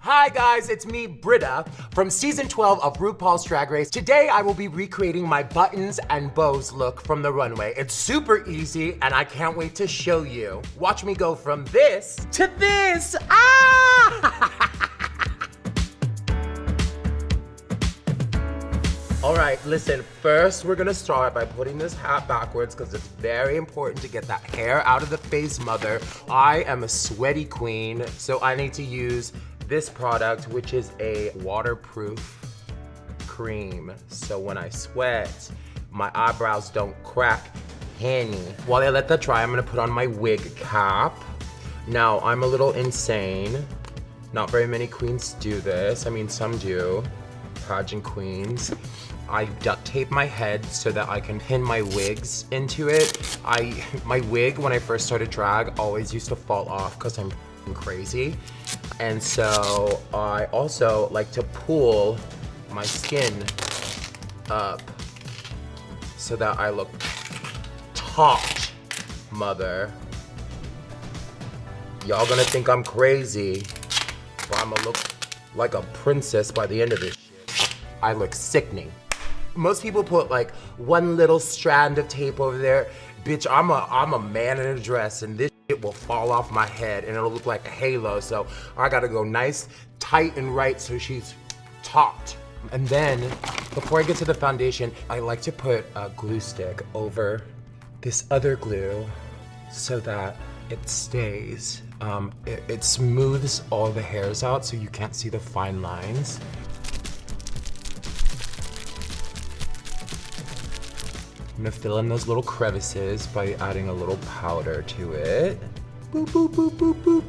Hi guys, it's me, Brita, from season 12 of RuPaul's Drag Race. Today I will be recreating my buttons and bows look from the runway. It's super easy and I can't wait to show you. Watch me go from this to this. Ah! All right, listen, first we're gonna start by putting this hat backwards because it's very important to get that hair out of the face, mother. I am a sweaty queen, so I need to use this product, which is a waterproof cream. So when I sweat, my eyebrows don't crack, honey. While I let that dry, I'm gonna put on my wig cap. Now, I'm a little insane. Not very many queens do this. I mean, some do, pageant queens. I duct tape my head so that I can pin my wigs into it. My wig, when I first started drag, always used to fall off because I'm crazy. And so I also like to pull my skin up so that I look taut, mother. Y'all gonna think I'm crazy, but I'm gonna look like a princess by the end of this shit. I look sickening. Most people put like one little strand of tape over there. Bitch, I'm a man in a dress and this shit will fall off my head and it'll look like a halo. So I gotta go nice, tight and right so she's taut. And then before I get to the foundation, I like to put a glue stick over this other glue so that it stays. It smooths all the hairs out so you can't see the fine lines. I'm gonna fill in those little crevices by adding a little powder to it. Boop, boop, boop, boop, boop.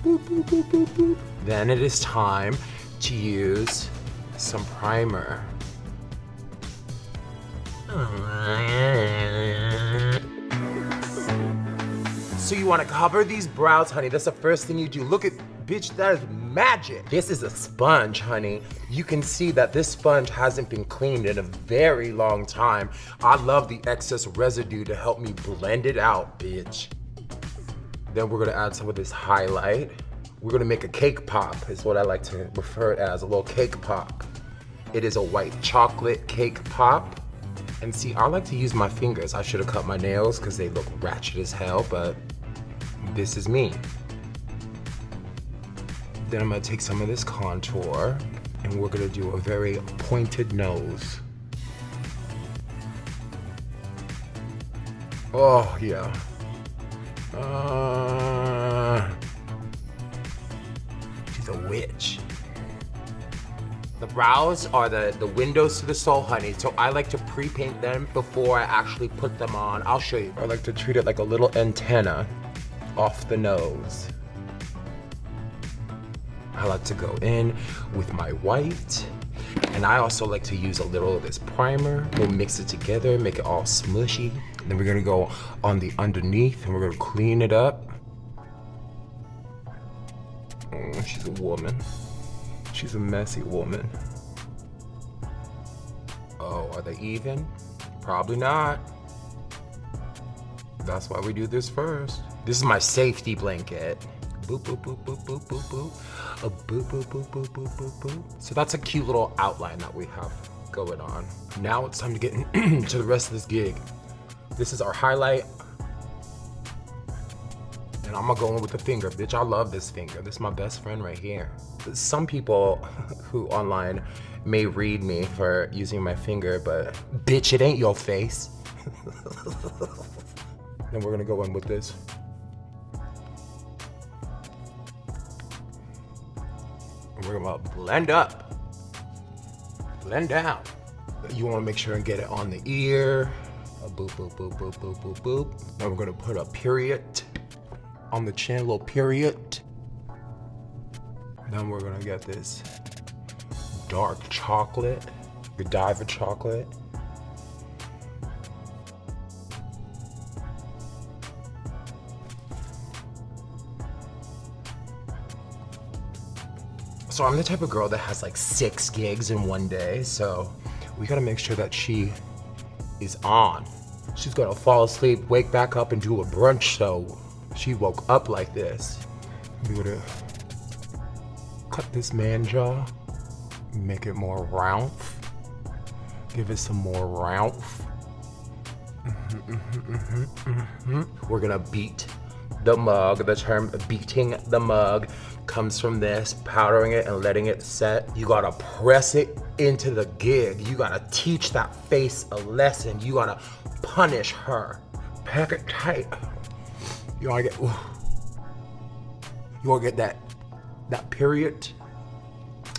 Boop, boop, boop, boop, boop. Then it is time to use some primer. So you wanna cover these brows, honey. That's the first thing you do. Look at, bitch, that is magic. This is a sponge, honey. You can see that this sponge hasn't been cleaned in a very long time. I love the excess residue to help me blend it out, bitch. Then we're gonna add some of this highlight. We're gonna make a cake pop, is what I like to refer it as, a little cake pop. It is a white chocolate cake pop. And see, I like to use my fingers. I should have cut my nails because they look ratchet as hell, but this is me. Then I'm gonna take some of this contour and we're gonna do a very pointed nose. Oh, yeah. She's a witch. The brows are the windows to the soul, honey, so I like to pre-paint them before I actually put them on. I'll show you. I like to treat it like a little antenna off the nose. I like to go in with my white, and I also like to use a little of this primer. We'll mix it together, make it all smushy. Then we're gonna go on the underneath, and we're gonna clean it up. Oh, she's a woman. She's a messy woman. Oh, are they even? Probably not. That's why we do this first. This is my safety blanket. Boop, boop, boop, boop, boop, boop, boop. A boop, boop, boop, boop, boop, boop, boop. So that's a cute little outline that we have going on. Now it's time to get into the rest of this gig. This is our highlight. And I'm gonna go in with the finger. Bitch, I love this finger. This is my best friend right here. Some people who online may read me for using my finger, but bitch, it ain't your face. Then we're gonna go in with this. We're gonna blend up, blend down. You wanna make sure and get it on the ear. A boop, boop, boop, boop, boop, boop, boop. Then we're gonna put a period on the chin, little period. Then we're gonna get this dark chocolate, Godiva chocolate. So I'm the type of girl that has like 6 gigs in one day, so we gotta make sure that she is on. She's gonna fall asleep, wake back up and do a brunch show. She woke up like this. We're gonna cut this man jaw, make it more round. Give it some more round. We're gonna beat the mug. The term beating the mug comes from this, powdering it and letting it set. You gotta press it into the gig. You gotta teach that face a lesson. You gotta punish her. Pack it tight. You wanna get that period.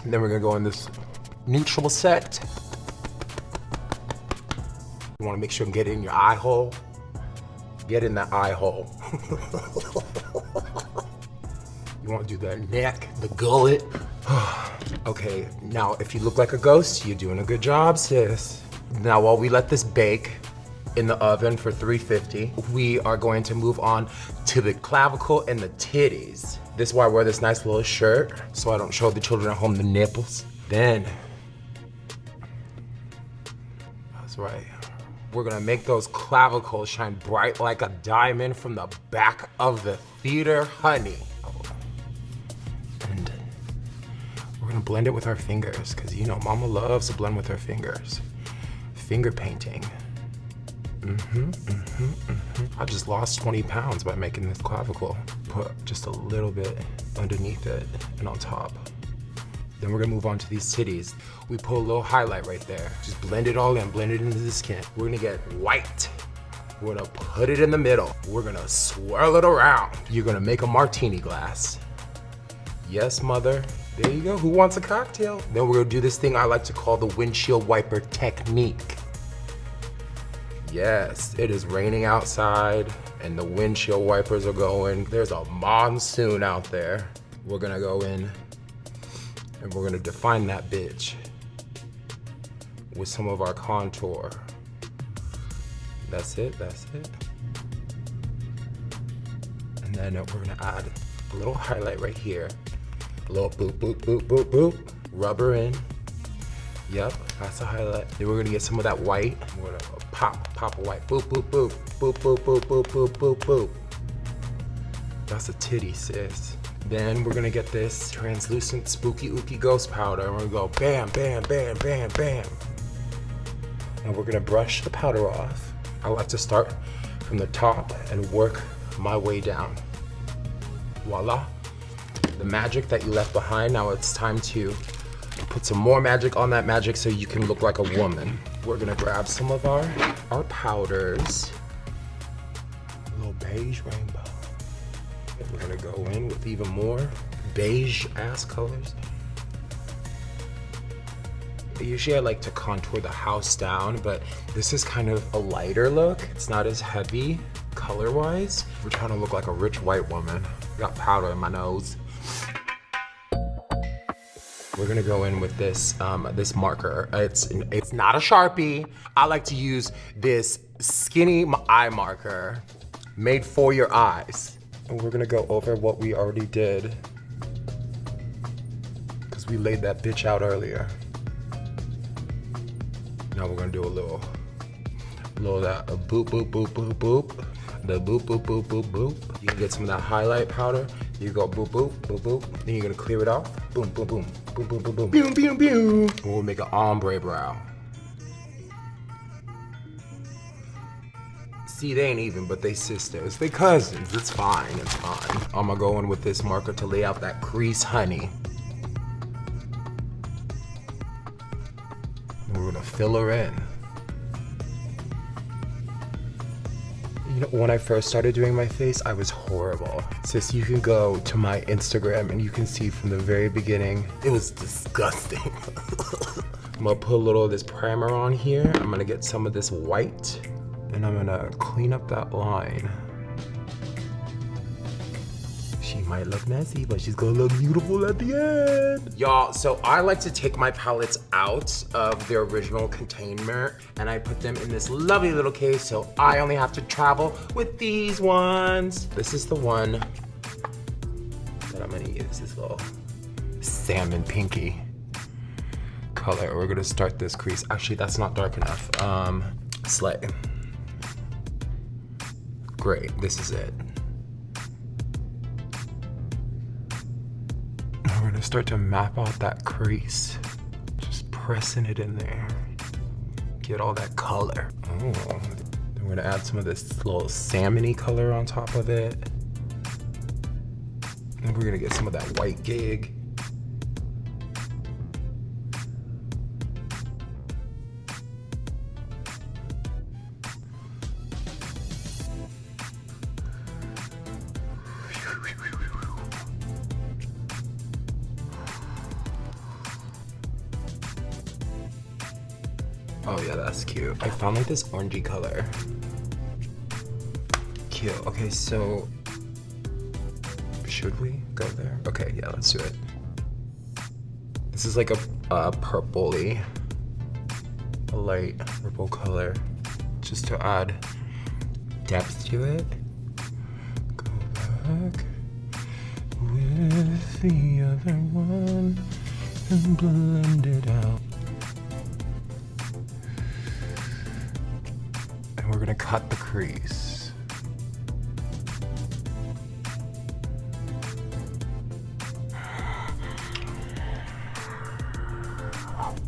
And then we're gonna go in this neutral set. You wanna make sure and get it in your eye hole. Get in that eye hole. You wanna do the neck, the gullet. Okay, now if you look like a ghost, you're doing a good job, sis. Now while we let this bake in the oven for 350, we are going to move on to the clavicle and the titties. This is why I wear this nice little shirt, so I don't show the children at home the nipples. Then, that's right. We're gonna make those clavicles shine bright like a diamond from the back of the theater, honey. And we're gonna blend it with our fingers, because you know, mama loves to blend with her fingers. Finger painting. I just lost 20 pounds by making this clavicle. Put just a little bit underneath it and on top. Then we're gonna move on to these titties. We put a little highlight right there. Just blend it all in, blend it into the skin. We're gonna get white. We're gonna put it in the middle. We're gonna swirl it around. You're gonna make a martini glass. Yes, mother. There you go. Who wants a cocktail? Then we're gonna do this thing I like to call the windshield wiper technique. Yes, it is raining outside and the windshield wipers are going. There's a monsoon out there. We're gonna go in and we're gonna define that bitch with some of our contour. That's it, that's it. And then we're gonna add a little highlight right here. A little boop, boop, boop, boop, boop. Rub her in. Yep, that's a highlight. Then we're gonna get some of that white. We're gonna pop a white. Boop, boop, boop. Boop, boop, boop, boop, boop, boop, boop. That's a titty, sis. Then we're gonna get this translucent spooky ooky ghost powder and we're gonna go bam, bam, bam, bam, bam. And we're gonna brush the powder off. I like to start from the top and work my way down. Voila. The magic that you left behind, now it's time to put some more magic on that magic so you can look like a woman. We're gonna grab some of our powders. A little beige rainbow. We're gonna go in with even more beige ass colors. Usually I like to contour the house down, but this is kind of a lighter look. It's not as heavy color-wise. We're trying to look like a rich white woman. Got powder in my nose. We're gonna go in with this this marker. It's not a Sharpie. I like to use this skinny eye marker made for your eyes. And we're gonna go over what we already did because we laid that bitch out earlier. Now we're gonna do a little of that boop, boop, boop, boop, boop. The boop, boop, boop, boop, boop. You can get some of that highlight powder. You go boop, boop, boop, boop. Then you're gonna clear it off. Boom, boom, boom, boom, boom, boom, boom. Boom, boom, boom. And we'll make an ombre brow. See, they ain't even, but they sisters. They cousins. It's fine, it's fine. I'm gonna go in with this marker to lay out that crease, honey. And we're gonna fill her in. You know, when I first started doing my face, I was horrible. Sis, you can go to my Instagram and you can see from the very beginning, it was disgusting. I'm gonna put a little of this primer on here. I'm gonna get some of this white and I'm gonna clean up that line. She might look messy, but she's gonna look beautiful at the end. Y'all, so I like to take my palettes out of their original container and I put them in this lovely little case so I only have to travel with these ones. This is the one that I'm gonna use, this little salmon pinky color. We're gonna start this crease. Actually, that's not dark enough. Slay. Great, this is it. gonna start to map out that crease. Just pressing it in there. Get all that color. Oh, then we're gonna add some of this little salmon-y color on top of it. And we're gonna get some of that white gig. Oh yeah, that's cute. I found like this orangey color. Cute. Okay, so should we go there? Okay, yeah, let's do it. This is like a purpley, a light purple color, just to add depth to it. Go back with the other one and blend it out. And we're gonna cut the crease.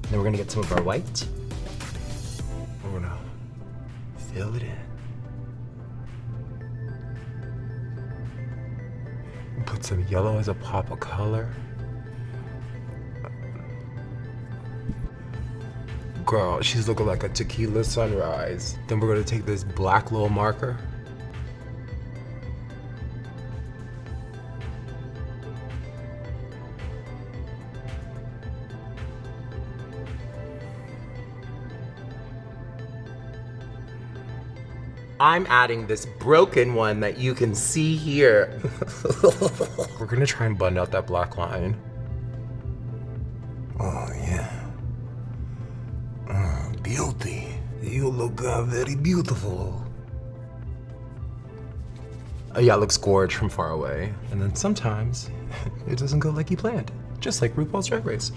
Then we're gonna get some of our white. We're gonna fill it in. Put some yellow as a pop of color. Girl, she's looking like a tequila sunrise. Then we're gonna take this black little marker. I'm adding this broken one that you can see here. We're gonna try and blend out that black line. Oh yeah. Beauty. You look very beautiful. Yeah, it looks gorgeous from far away. And then sometimes it doesn't go like you planned. Just like RuPaul's Drag Race.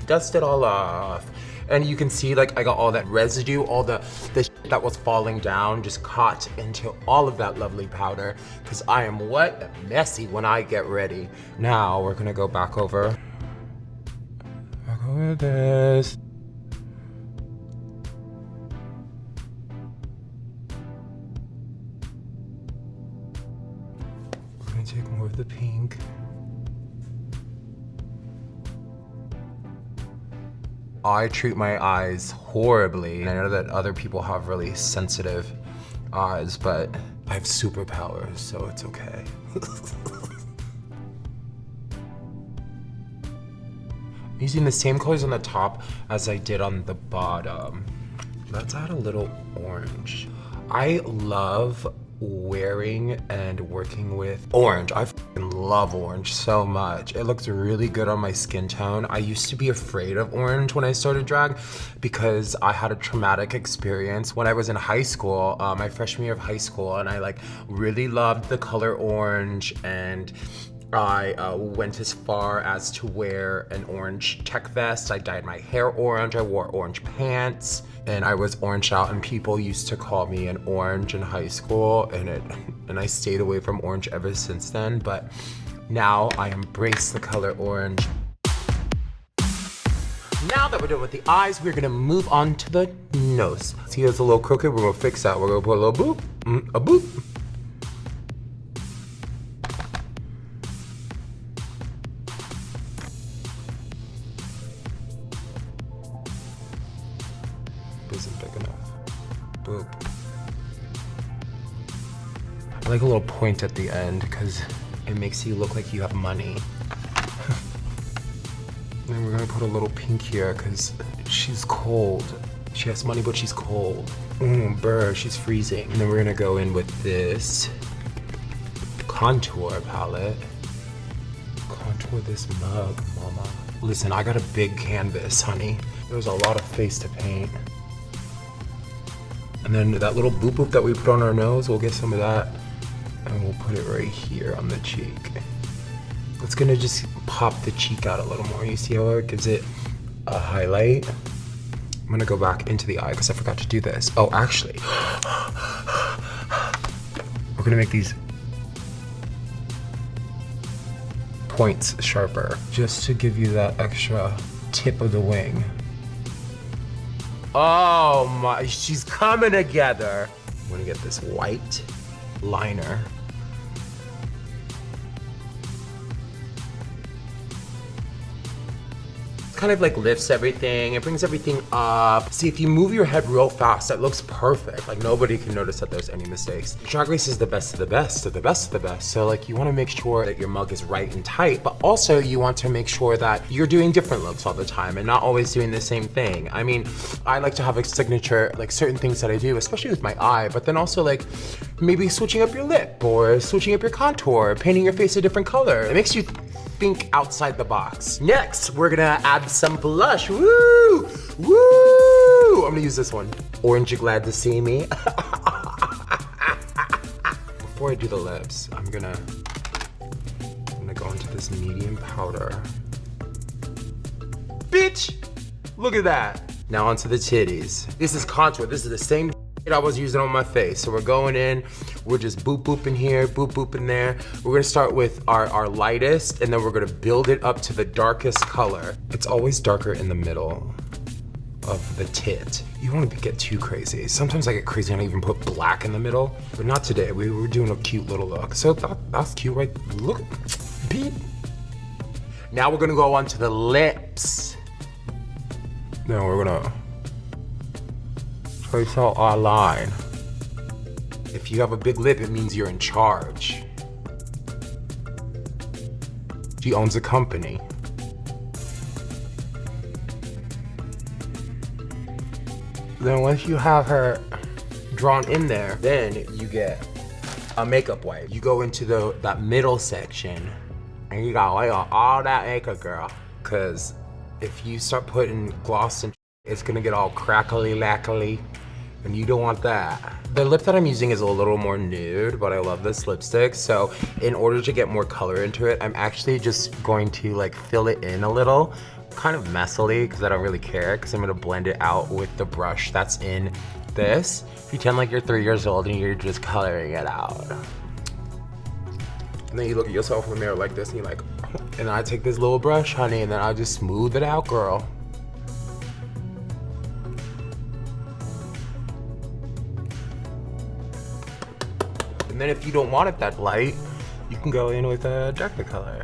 Dust it all off. And you can see like I got all that residue, all the shit that was falling down just caught into all of that lovely powder, because I am what? Messy when I get ready. Now we're gonna go back over this. We're gonna take more of the pink. I treat my eyes horribly. I know that other people have really sensitive eyes, but I have superpowers, so it's okay. I'm using the same colors on the top as I did on the bottom. Let's add a little orange. I love wearing and working with orange. I fucking love orange so much. It looks really good on my skin tone. I used to be afraid of orange when I started drag because I had a traumatic experience when I was in high school, my freshman year of high school, and I like really loved the color orange, and I went as far as to wear an orange tech vest. I dyed my hair orange. I wore orange pants, and I was orange out, and people used to call me an orange in high school, and I stayed away from orange ever since then. But now I embrace the color orange. Now that we're done with the eyes, we're gonna move on to the nose. See, it's a little crooked. We're gonna fix that. We're gonna put a little boop, a boop. Isn't big enough. Boop. I like a little point at the end because it makes you look like you have money. And we're gonna put a little pink here because she's cold. She has money, but she's cold. Brr, she's freezing. And then we're gonna go in with this contour palette. Contour this mug, mama. Listen, I got a big canvas, honey. There's a lot of face to paint. And then that little boop boop that we put on our nose, we'll get some of that and we'll put it right here on the cheek. It's gonna just pop the cheek out a little more. You see how it gives it a highlight? I'm gonna go back into the eye because I forgot to do this. Oh, actually, we're gonna make these points sharper, just to give you that extra tip of the wing. Oh my, she's coming together. I'm gonna get this white liner. Kind of like lifts everything, it brings everything up. See, if you move your head real fast, it looks perfect. Like nobody can notice that there's any mistakes. Drag Race is the best of the best of the best of the best. So like you wanna make sure that your mug is right and tight, but also you want to make sure that you're doing different looks all the time and not always doing the same thing. I mean, I like to have a signature, like certain things that I do, especially with my eye, but then also like maybe switching up your lip or switching up your contour, painting your face a different color. It makes you think outside the box. Next, we're gonna add some blush. Woo! Woo! I'm gonna use this one. Orange, you glad to see me? Before I do the lips, I'm gonna go into this medium powder. Bitch! Look at that. Now onto the titties. This is contour. This is the same I was using on my face. So we're going in, we're just boop boop in here, boop boop in there. We're gonna start with our lightest and then we're gonna build it up to the darkest color. It's always darker in the middle of the tit. You don't wanna get too crazy. Sometimes I get crazy and I even put black in the middle, but not today. We were doing a cute little look. So that's cute, right? Look, beep. Now we're gonna go on to the lips. Now we're gonna trace out our line. If you have a big lip, it means you're in charge. She owns a company. Then once you have her drawn in there, then you get a makeup wipe. You go into that middle section and you gotta wipe on all that makeup, girl. Cause if you start putting gloss in, it's gonna get all crackly lackly. And you don't want that. The lip that I'm using is a little more nude, but I love this lipstick. So in order to get more color into it, I'm actually just going to like fill it in a little, kind of messily, because I don't really care, because I'm gonna blend it out with the brush that's in this. Pretend like you're 3 years old and you're just coloring it out. And then you look at yourself in the mirror like this and you're like, and I take this little brush, honey, and then I just smooth it out, girl. And then if you don't want it that light, you can go in with a darker color.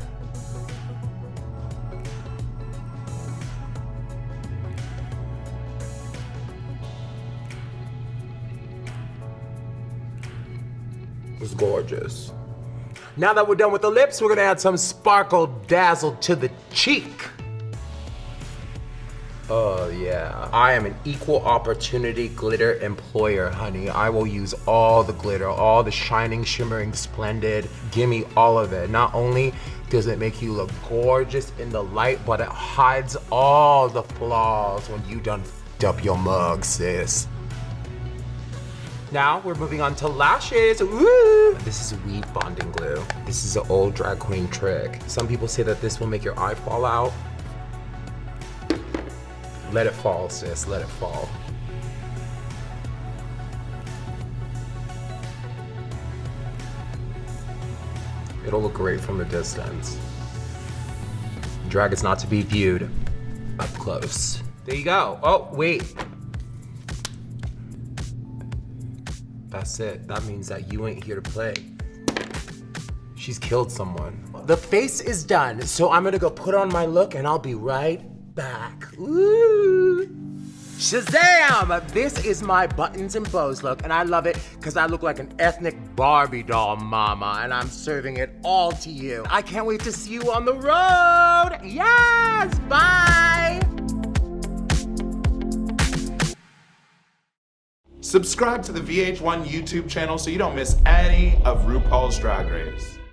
It's gorgeous. Now that we're done with the lips, we're gonna add some sparkle dazzle to the cheek. Oh yeah. I am an equal opportunity glitter employer, honey. I will use all the glitter, all the shining, shimmering, splendid. Give me all of it. Not only does it make you look gorgeous in the light, but it hides all the flaws when you done f***ed up your mug, sis. Now we're moving on to lashes. Woo! This is weed bonding glue. This is an old drag queen trick. Some people say that this will make your eye fall out. Let it fall, sis, let it fall. It'll look great from a distance. Drag is not to be viewed up close. There you go. Oh, wait. That's it. That means that you ain't here to play. She's killed someone. The face is done, so I'm gonna go put on my look and I'll be right back. Ooh. Shazam! This is my buttons and bows look, and I love it because I look like an ethnic Barbie doll mama, and I'm serving it all to you. I can't wait to see you on the road. Yes, bye! Subscribe to the VH1 YouTube channel so you don't miss any of RuPaul's Drag Race.